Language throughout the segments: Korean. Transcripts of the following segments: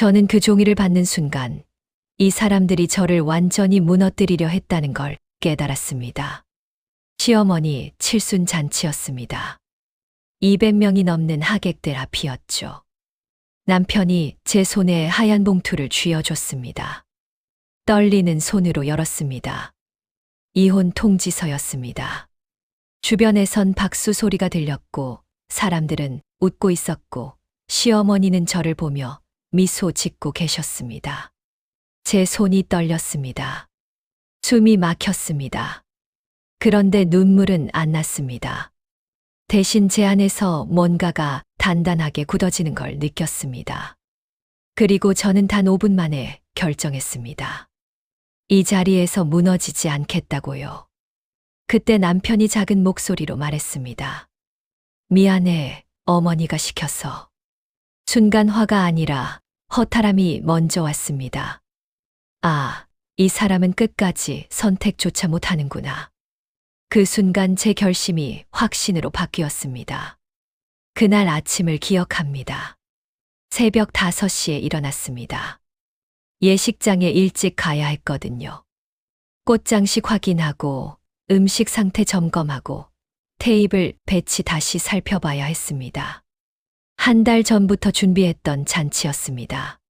저는 그 종이를 받는 순간 이 사람들이 저를 완전히 무너뜨리려 했다는 걸 깨달았습니다. 시어머니 칠순 잔치였습니다. 200명이 넘는 하객들 앞이었죠. 남편이 제 손에 하얀 봉투를 쥐어줬습니다. 떨리는 손으로 열었습니다. 이혼 통지서였습니다. 주변에선 박수 소리가 들렸고 사람들은 웃고 있었고 시어머니는 저를 보며 미소 짓고 계셨습니다. 제 손이 떨렸습니다. 숨이 막혔습니다. 그런데 눈물은 안 났습니다. 대신 제 안에서 뭔가가 단단하게 굳어지는 걸 느꼈습니다. 그리고 저는 단 5분 만에 결정했습니다. 이 자리에서 무너지지 않겠다고요. 그때 남편이 작은 목소리로 말했습니다. 미안해, 어머니가 시켜서. 순간 화가 아니라 허탈함이 먼저 왔습니다. 아, 이 사람은 끝까지 선택조차 못하는구나. 그 순간 제 결심이 확신으로 바뀌었습니다. 그날 아침을 기억합니다. 새벽 5시에 일어났습니다. 예식장에 일찍 가야 했거든요. 꽃장식 확인하고 음식 상태 점검하고 테이블 배치 다시 살펴봐야 했습니다. 한 달 전부터 준비했던 잔치였습니다.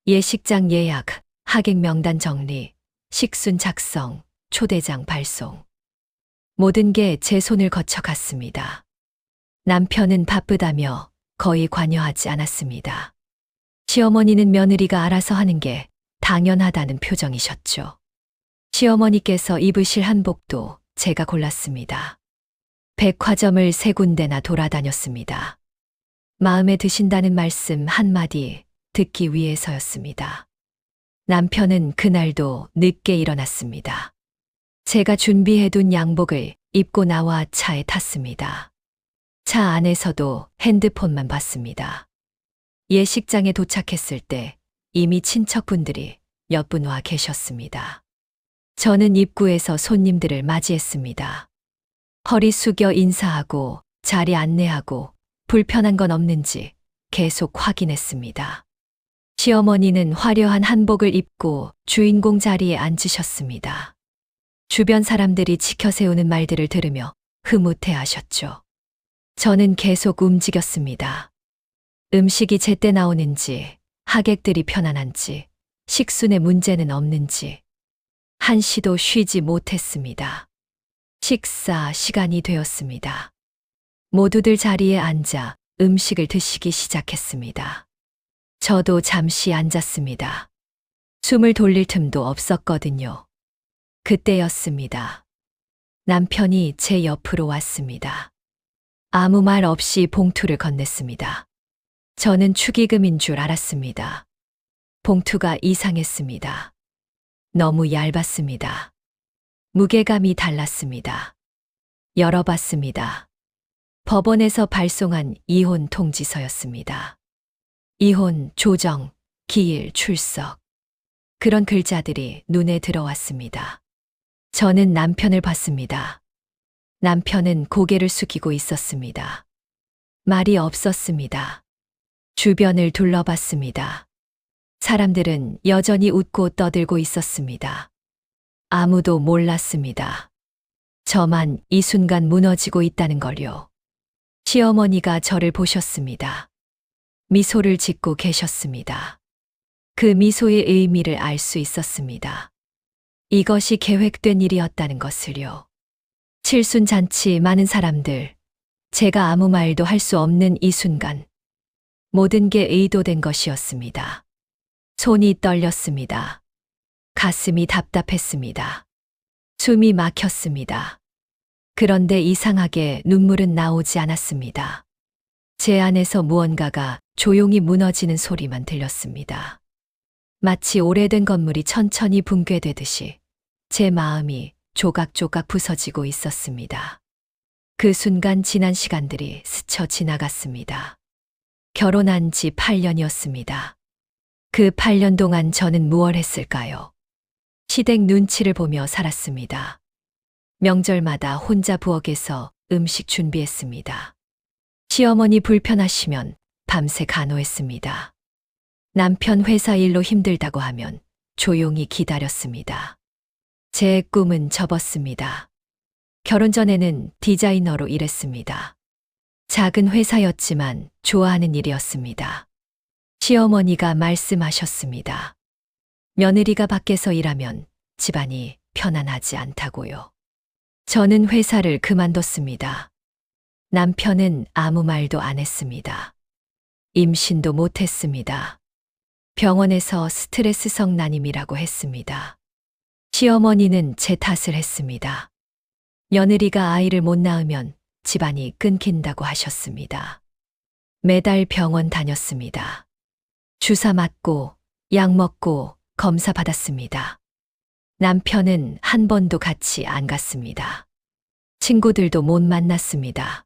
예식장 예약, 하객 명단 정리, 식순 작성, 초대장 발송. 모든 게 제 손을 거쳐 갔습니다. 남편은 바쁘다며 거의 관여하지 않았습니다. 시어머니는 며느리가 알아서 하는 게 당연하다는 표정이셨죠. 시어머니께서 입으실 한복도 제가 골랐습니다. 백화점을 3군데나 돌아다녔습니다. 마음에 드신다는 말씀 한마디 듣기 위해서였습니다. 남편은 그날도 늦게 일어났습니다. 제가 준비해둔 양복을 입고 나와 차에 탔습니다. 차 안에서도 핸드폰만 봤습니다. 예식장에 도착했을 때 이미 친척분들이 몇 분 와 계셨습니다. 저는 입구에서 손님들을 맞이했습니다. 허리 숙여 인사하고 자리 안내하고 불편한 건 없는지 계속 확인했습니다. 시어머니는 화려한 한복을 입고 주인공 자리에 앉으셨습니다. 주변 사람들이 지켜세우는 말들을 들으며 흐뭇해 하셨죠. 저는 계속 움직였습니다. 음식이 제때 나오는지, 하객들이 편안한지, 식순에 문제는 없는지, 한시도 쉬지 못했습니다. 식사 시간이 되었습니다. 모두들 자리에 앉아 음식을 드시기 시작했습니다. 저도 잠시 앉았습니다. 숨을 돌릴 틈도 없었거든요. 그때였습니다. 남편이 제 옆으로 왔습니다. 아무 말 없이 봉투를 건넸습니다. 저는 축의금인 줄 알았습니다. 봉투가 이상했습니다. 너무 얇았습니다. 무게감이 달랐습니다. 열어봤습니다. 법원에서 발송한 이혼 통지서였습니다. 이혼, 조정, 기일, 출석. 그런 글자들이 눈에 들어왔습니다. 저는 남편을 봤습니다. 남편은 고개를 숙이고 있었습니다. 말이 없었습니다. 주변을 둘러봤습니다. 사람들은 여전히 웃고 떠들고 있었습니다. 아무도 몰랐습니다. 저만 이 순간 무너지고 있다는 걸요. 시어머니가 저를 보셨습니다. 미소를 짓고 계셨습니다. 그 미소의 의미를 알 수 있었습니다. 이것이 계획된 일이었다는 것을요. 칠순 잔치 많은 사람들, 제가 아무 말도 할 수 없는 이 순간, 모든 게 의도된 것이었습니다. 손이 떨렸습니다. 가슴이 답답했습니다. 숨이 막혔습니다. 그런데 이상하게 눈물은 나오지 않았습니다. 제 안에서 무언가가 조용히 무너지는 소리만 들렸습니다. 마치 오래된 건물이 천천히 붕괴되듯이 제 마음이 조각조각 부서지고 있었습니다. 그 순간 지난 시간들이 스쳐 지나갔습니다. 결혼한 지 8년이었습니다. 그 8년 동안 저는 무얼 했을까요? 시댁 눈치를 보며 살았습니다. 명절마다 혼자 부엌에서 음식 준비했습니다. 시어머니 불편하시면 밤새 간호했습니다. 남편 회사 일로 힘들다고 하면 조용히 기다렸습니다. 제 꿈은 접었습니다. 결혼 전에는 디자이너로 일했습니다. 작은 회사였지만 좋아하는 일이었습니다. 시어머니가 말씀하셨습니다. 며느리가 밖에서 일하면 집안이 편안하지 않다고요. 저는 회사를 그만뒀습니다. 남편은 아무 말도 안 했습니다. 임신도 못했습니다. 병원에서 스트레스성 난임이라고 했습니다. 시어머니는 제 탓을 했습니다. 며느리가 아이를 못 낳으면 집안이 끊긴다고 하셨습니다. 매달 병원 다녔습니다. 주사 맞고 약 먹고 검사 받았습니다. 남편은 한 번도 같이 안 갔습니다. 친구들도 못 만났습니다.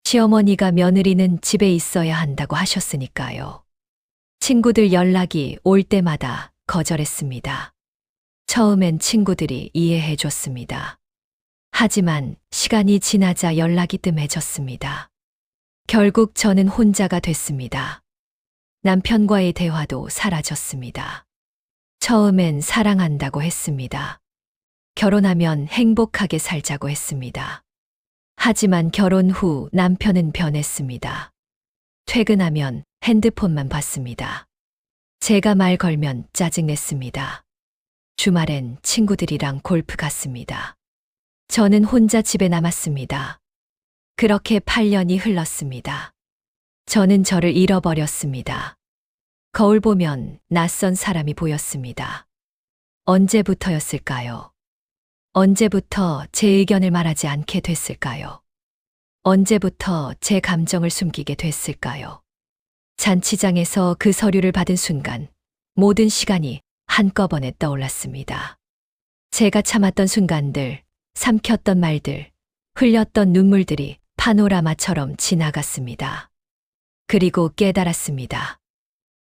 시어머니가 며느리는 집에 있어야 한다고 하셨으니까요. 친구들 연락이 올 때마다 거절했습니다. 처음엔 친구들이 이해해 줬습니다. 하지만 시간이 지나자 연락이 뜸해졌습니다. 결국 저는 혼자가 됐습니다. 남편과의 대화도 사라졌습니다. 처음엔 사랑한다고 했습니다. 결혼하면 행복하게 살자고 했습니다. 하지만 결혼 후 남편은 변했습니다. 퇴근하면 핸드폰만 봤습니다. 제가 말 걸면 짜증냈습니다. 주말엔 친구들이랑 골프 갔습니다. 저는 혼자 집에 남았습니다. 그렇게 8년이 흘렀습니다. 저는 저를 잃어버렸습니다. 거울 보면 낯선 사람이 보였습니다. 언제부터였을까요? 언제부터 제 의견을 말하지 않게 됐을까요? 언제부터 제 감정을 숨기게 됐을까요? 잔치장에서 그 서류를 받은 순간 모든 시간이 한꺼번에 떠올랐습니다. 제가 참았던 순간들, 삼켰던 말들, 흘렸던 눈물들이 파노라마처럼 지나갔습니다. 그리고 깨달았습니다.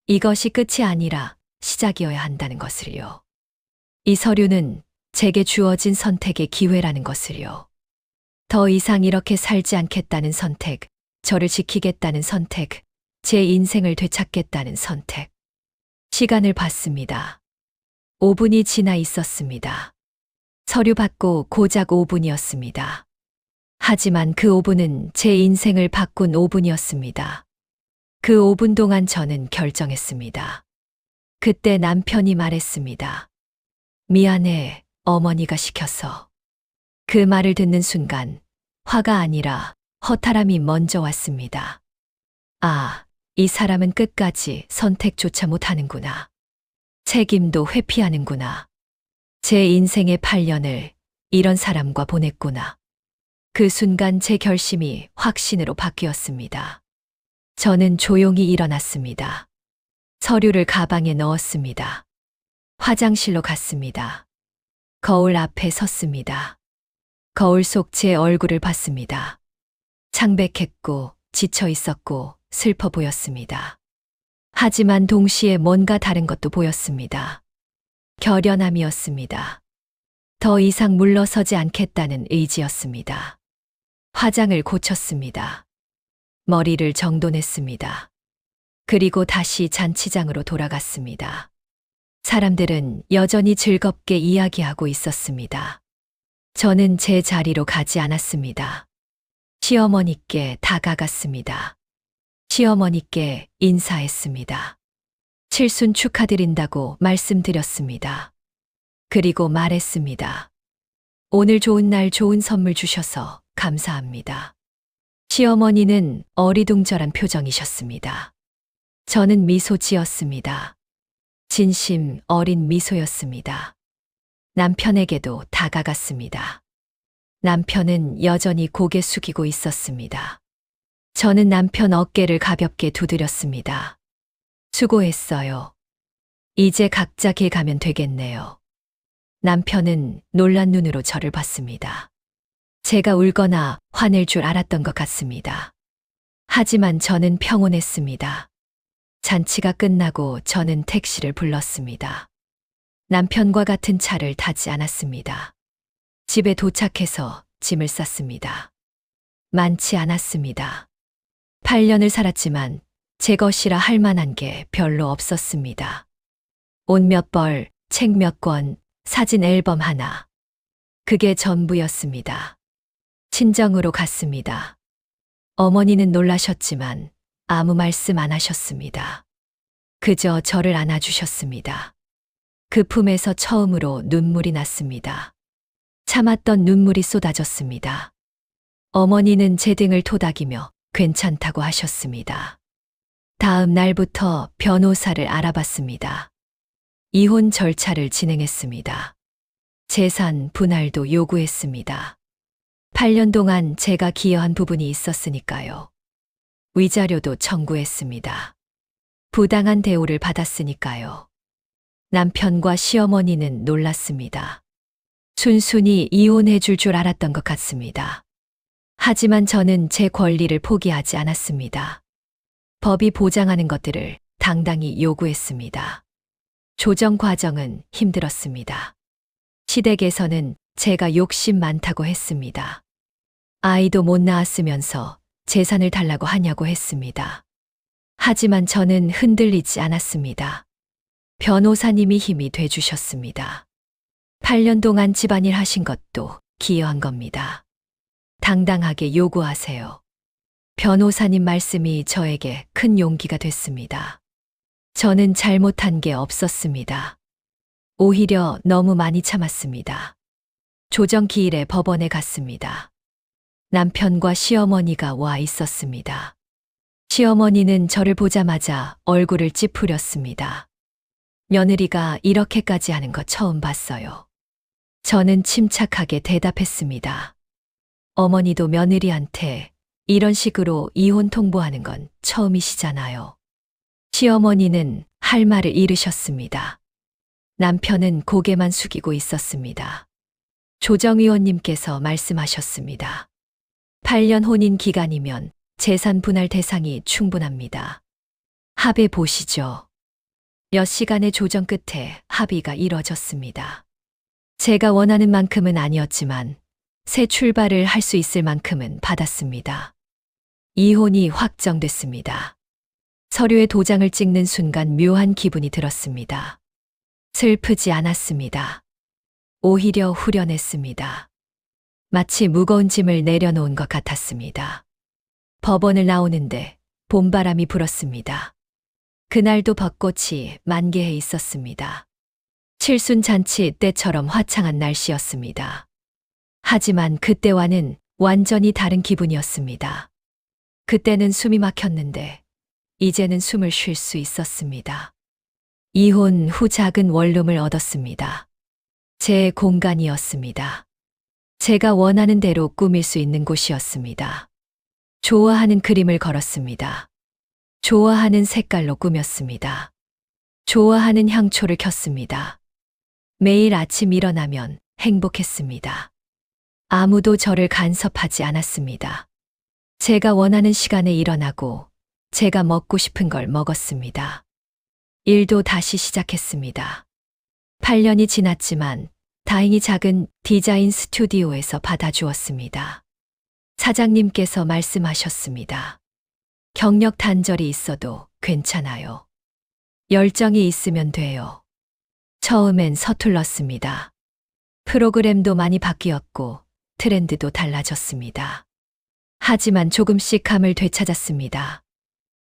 이것이 끝이 아니라 시작이어야 한다는 것을요. 이 서류는 제게 주어진 선택의 기회라는 것을요. 더 이상 이렇게 살지 않겠다는 선택, 저를 지키겠다는 선택, 제 인생을 되찾겠다는 선택. 시간을 봤습니다. 5분이 지나 있었습니다. 서류 받고 고작 5분이었습니다. 하지만 그 5분은 제 인생을 바꾼 5분이었습니다. 그 5분 동안 저는 결정했습니다. 그때 남편이 말했습니다. 미안해, 어머니가 시켜서. 그 말을 듣는 순간 화가 아니라 허탈함이 먼저 왔습니다. 아, 이 사람은 끝까지 선택조차 못하는구나. 책임도 회피하는구나. 제 인생의 8년을 이런 사람과 보냈구나. 그 순간 제 결심이 확신으로 바뀌었습니다. 저는 조용히 일어났습니다. 서류를 가방에 넣었습니다. 화장실로 갔습니다. 거울 앞에 섰습니다. 거울 속 제 얼굴을 봤습니다. 창백했고 지쳐 있었고 슬퍼 보였습니다. 하지만 동시에 뭔가 다른 것도 보였습니다. 결연함이었습니다. 더 이상 물러서지 않겠다는 의지였습니다. 화장을 고쳤습니다. 머리를 정돈했습니다. 그리고 다시 잔치장으로 돌아갔습니다. 사람들은 여전히 즐겁게 이야기하고 있었습니다. 저는 제 자리로 가지 않았습니다. 시어머니께 다가갔습니다. 시어머니께 인사했습니다. 칠순 축하드린다고 말씀드렸습니다. 그리고 말했습니다. 오늘 좋은 날 좋은 선물 주셔서 감사합니다. 시어머니는 어리둥절한 표정이셨습니다. 저는 미소 지었습니다. 진심 어린 미소였습니다. 남편에게도 다가갔습니다. 남편은 여전히 고개 숙이고 있었습니다. 저는 남편 어깨를 가볍게 두드렸습니다. 수고했어요. 이제 각자 길 가면 되겠네요. 남편은 놀란 눈으로 저를 봤습니다. 제가 울거나 화낼 줄 알았던 것 같습니다. 하지만 저는 평온했습니다. 잔치가 끝나고 저는 택시를 불렀습니다. 남편과 같은 차를 타지 않았습니다. 집에 도착해서 짐을 쌌습니다. 많지 않았습니다. 8년을 살았지만 제 것이라 할 만한 게 별로 없었습니다. 옷 몇 벌, 책 몇 권, 사진 앨범 하나. 그게 전부였습니다. 친정으로 갔습니다. 어머니는 놀라셨지만 아무 말씀 안 하셨습니다. 그저 저를 안아주셨습니다. 그 품에서 처음으로 눈물이 났습니다. 참았던 눈물이 쏟아졌습니다. 어머니는 제 등을 토닥이며 괜찮다고 하셨습니다. 다음 날부터 변호사를 알아봤습니다. 이혼 절차를 진행했습니다. 재산 분할도 요구했습니다. 8년 동안 제가 기여한 부분이 있었으니까요. 위자료도 청구했습니다. 부당한 대우를 받았으니까요. 남편과 시어머니는 놀랐습니다. 순순히 이혼해 줄 줄 알았던 것 같습니다. 하지만 저는 제 권리를 포기하지 않았습니다. 법이 보장하는 것들을 당당히 요구했습니다. 조정 과정은 힘들었습니다. 시댁에서는 제가 욕심 많다고 했습니다. 아이도 못 낳았으면서 재산을 달라고 하냐고 했습니다. 하지만 저는 흔들리지 않았습니다. 변호사님이 힘이 돼주셨습니다. 8년 동안 집안일 하신 것도 기여한 겁니다. 당당하게 요구하세요. 변호사님 말씀이 저에게 큰 용기가 됐습니다. 저는 잘못한 게 없었습니다. 오히려 너무 많이 참았습니다. 조정 기일에 법원에 갔습니다. 남편과 시어머니가 와 있었습니다. 시어머니는 저를 보자마자 얼굴을 찌푸렸습니다. 며느리가 이렇게까지 하는 거 처음 봤어요. 저는 침착하게 대답했습니다. 어머니도 며느리한테 이런 식으로 이혼 통보하는 건 처음이시잖아요. 시어머니는 할 말을 잃으셨습니다. 남편은 고개만 숙이고 있었습니다. 조정위원님께서 말씀하셨습니다. 8년 혼인 기간이면 재산 분할 대상이 충분합니다. 합의 보시죠. 몇 시간의 조정 끝에 합의가 이뤄졌습니다. 제가 원하는 만큼은 아니었지만 새 출발을 할 수 있을 만큼은 받았습니다. 이혼이 확정됐습니다. 서류에 도장을 찍는 순간 묘한 기분이 들었습니다. 슬프지 않았습니다. 오히려 후련했습니다. 마치 무거운 짐을 내려놓은 것 같았습니다. 법원을 나오는데 봄바람이 불었습니다. 그날도 벚꽃이 만개해 있었습니다. 칠순잔치 때처럼 화창한 날씨였습니다. 하지만 그때와는 완전히 다른 기분이었습니다. 그때는 숨이 막혔는데 이제는 숨을 쉴 수 있었습니다. 이혼 후 작은 원룸을 얻었습니다. 제 공간이었습니다. 제가 원하는 대로 꾸밀 수 있는 곳이었습니다. 좋아하는 그림을 걸었습니다. 좋아하는 색깔로 꾸몄습니다. 좋아하는 향초를 켰습니다. 매일 아침 일어나면 행복했습니다. 아무도 저를 간섭하지 않았습니다. 제가 원하는 시간에 일어나고 제가 먹고 싶은 걸 먹었습니다. 일도 다시 시작했습니다. 8년이 지났지만 다행히 작은 디자인 스튜디오에서 받아주었습니다. 사장님께서 말씀하셨습니다. 경력 단절이 있어도 괜찮아요. 열정이 있으면 돼요. 처음엔 서툴렀습니다. 프로그램도 많이 바뀌었고 트렌드도 달라졌습니다. 하지만 조금씩 감을 되찾았습니다.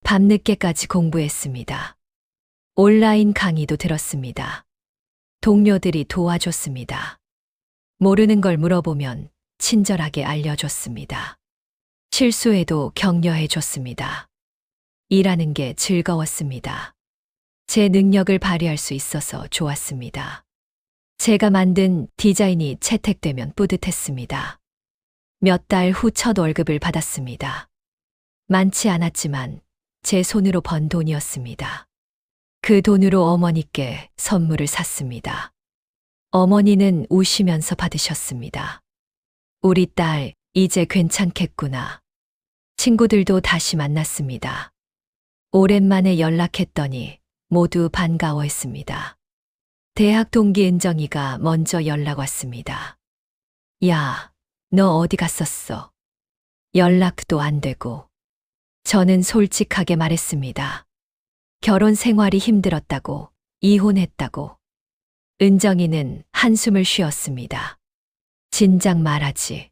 밤늦게까지 공부했습니다. 온라인 강의도 들었습니다. 동료들이 도와줬습니다. 모르는 걸 물어보면 친절하게 알려줬습니다. 실수해도 격려해줬습니다. 일하는 게 즐거웠습니다. 제 능력을 발휘할 수 있어서 좋았습니다. 제가 만든 디자인이 채택되면 뿌듯했습니다. 몇 달 후 첫 월급을 받았습니다. 많지 않았지만 제 손으로 번 돈이었습니다. 그 돈으로 어머니께 선물을 샀습니다. 어머니는 우시면서 받으셨습니다. 우리 딸, 이제 괜찮겠구나. 친구들도 다시 만났습니다. 오랜만에 연락했더니 모두 반가워했습니다. 대학 동기 은정이가 먼저 연락 왔습니다. 야, 너 어디 갔었어? 연락도 안 되고. 저는 솔직하게 말했습니다. 결혼 생활이 힘들었다고, 이혼했다고. 은정이는 한숨을 쉬었습니다. 진작 말하지.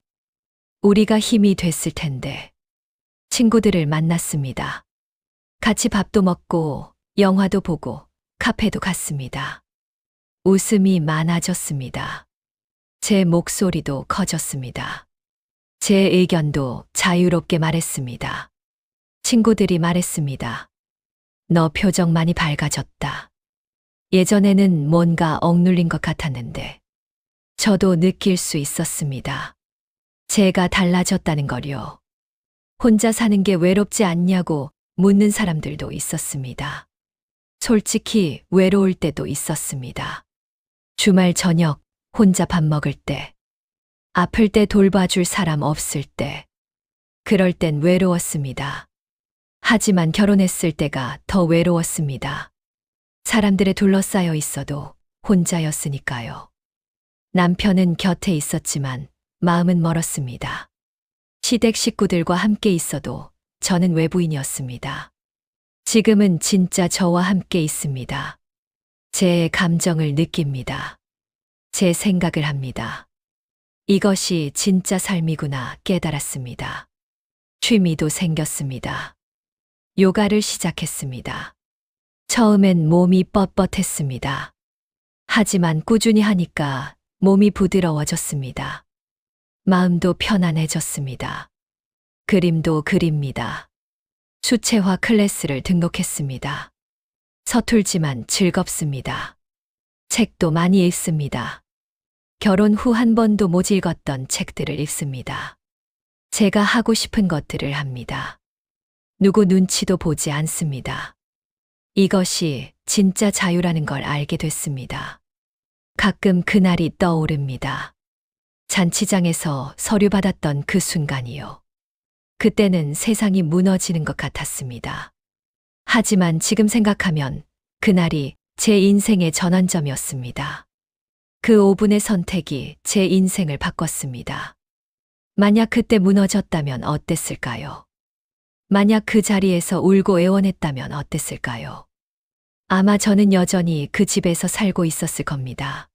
우리가 힘이 됐을 텐데. 친구들을 만났습니다. 같이 밥도 먹고, 영화도 보고, 카페도 갔습니다. 웃음이 많아졌습니다. 제 목소리도 커졌습니다. 제 의견도 자유롭게 말했습니다. 친구들이 말했습니다. 너 표정 많이 밝아졌다. 예전에는 뭔가 억눌린 것 같았는데. 저도 느낄 수 있었습니다. 제가 달라졌다는 걸요. 혼자 사는 게 외롭지 않냐고 묻는 사람들도 있었습니다. 솔직히 외로울 때도 있었습니다. 주말 저녁 혼자 밥 먹을 때, 아플 때 돌봐줄 사람 없을 때, 그럴 땐 외로웠습니다. 하지만 결혼했을 때가 더 외로웠습니다. 사람들에 둘러싸여 있어도 혼자였으니까요. 남편은 곁에 있었지만 마음은 멀었습니다. 시댁 식구들과 함께 있어도 저는 외부인이었습니다. 지금은 진짜 저와 함께 있습니다. 제 감정을 느낍니다. 제 생각을 합니다. 이것이 진짜 삶이구나 깨달았습니다. 취미도 생겼습니다. 요가를 시작했습니다. 처음엔 몸이 뻣뻣했습니다. 하지만 꾸준히 하니까 몸이 부드러워졌습니다. 마음도 편안해졌습니다. 그림도 그립니다. 수채화 클래스를 등록했습니다. 서툴지만 즐겁습니다. 책도 많이 읽습니다. 결혼 후 한 번도 못 읽었던 책들을 읽습니다. 제가 하고 싶은 것들을 합니다. 누구 눈치도 보지 않습니다. 이것이 진짜 자유라는 걸 알게 됐습니다. 가끔 그날이 떠오릅니다. 잔치장에서 서류 받았던 그 순간이요. 그때는 세상이 무너지는 것 같았습니다. 하지만 지금 생각하면 그날이 제 인생의 전환점이었습니다. 그 5분의 선택이 제 인생을 바꿨습니다. 만약 그때 무너졌다면 어땠을까요? 만약 그 자리에서 울고 애원했다면 어땠을까요? 아마 저는 여전히 그 집에서 살고 있었을 겁니다.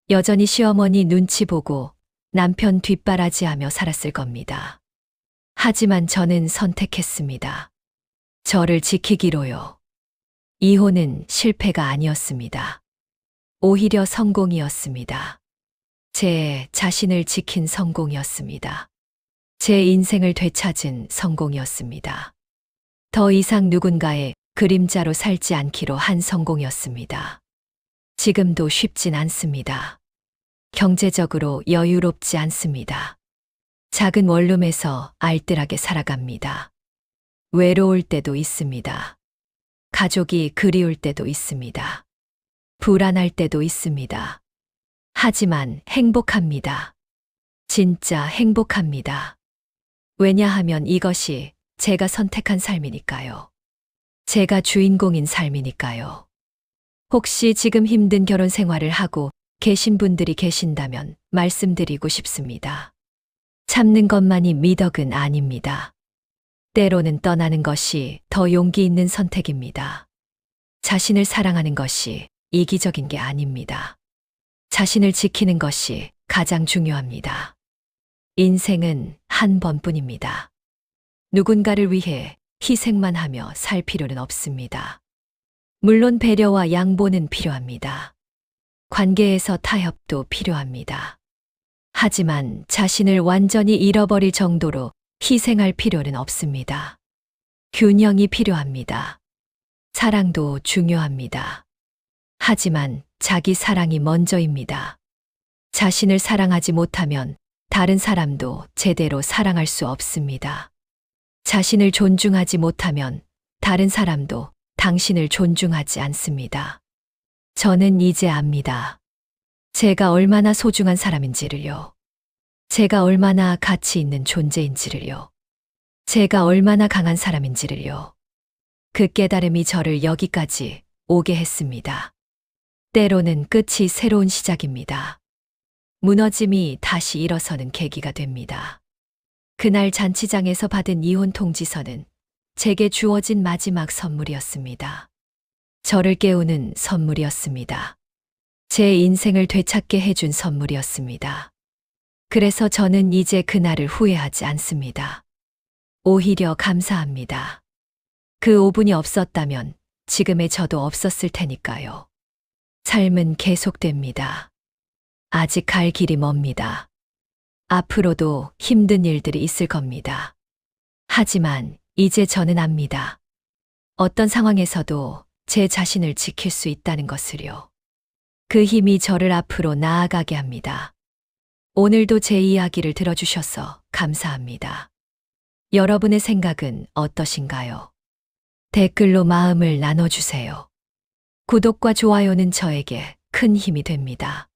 여전히 시어머니 눈치 보고 남편 뒷바라지하며 살았을 겁니다. 하지만 저는 선택했습니다. 저를 지키기로요. 이혼은 실패가 아니었습니다. 오히려 성공이었습니다. 제 자신을 지킨 성공이었습니다. 제 인생을 되찾은 성공이었습니다. 더 이상 누군가의 그림자로 살지 않기로 한 성공이었습니다. 지금도 쉽진 않습니다. 경제적으로 여유롭지 않습니다. 작은 원룸에서 알뜰하게 살아갑니다. 외로울 때도 있습니다. 가족이 그리울 때도 있습니다. 불안할 때도 있습니다. 하지만 행복합니다. 진짜 행복합니다. 왜냐하면 이것이 제가 선택한 삶이니까요. 제가 주인공인 삶이니까요. 혹시 지금 힘든 결혼 생활을 하고 계신 분들이 계신다면 말씀드리고 싶습니다. 참는 것만이 미덕은 아닙니다. 때로는 떠나는 것이 더 용기 있는 선택입니다. 자신을 사랑하는 것이 이기적인 게 아닙니다. 자신을 지키는 것이 가장 중요합니다. 인생은 한 번뿐입니다. 누군가를 위해 희생만 하며 살 필요는 없습니다. 물론 배려와 양보는 필요합니다. 관계에서 타협도 필요합니다. 하지만 자신을 완전히 잃어버릴 정도로 희생할 필요는 없습니다. 균형이 필요합니다. 사랑도 중요합니다. 하지만 자기 사랑이 먼저입니다. 자신을 사랑하지 못하면 다른 사람도 제대로 사랑할 수 없습니다. 자신을 존중하지 못하면 다른 사람도 당신을 존중하지 않습니다. 저는 이제 압니다. 제가 얼마나 소중한 사람인지를요. 제가 얼마나 가치 있는 존재인지를요. 제가 얼마나 강한 사람인지를요. 그 깨달음이 저를 여기까지 오게 했습니다. 때로는 끝이 새로운 시작입니다. 무너짐이 다시 일어서는 계기가 됩니다. 그날 잔치장에서 받은 이혼 통지서는 제게 주어진 마지막 선물이었습니다. 저를 깨우는 선물이었습니다. 제 인생을 되찾게 해준 선물이었습니다. 그래서 저는 이제 그날을 후회하지 않습니다. 오히려 감사합니다. 그 5분이 없었다면 지금의 저도 없었을 테니까요. 삶은 계속됩니다. 아직 갈 길이 멉니다. 앞으로도 힘든 일들이 있을 겁니다. 하지만 이제 저는 압니다. 어떤 상황에서도 제 자신을 지킬 수 있다는 것을요. 그 힘이 저를 앞으로 나아가게 합니다. 오늘도 제 이야기를 들어주셔서 감사합니다. 여러분의 생각은 어떠신가요? 댓글로 마음을 나눠주세요. 구독과 좋아요는 저에게 큰 힘이 됩니다.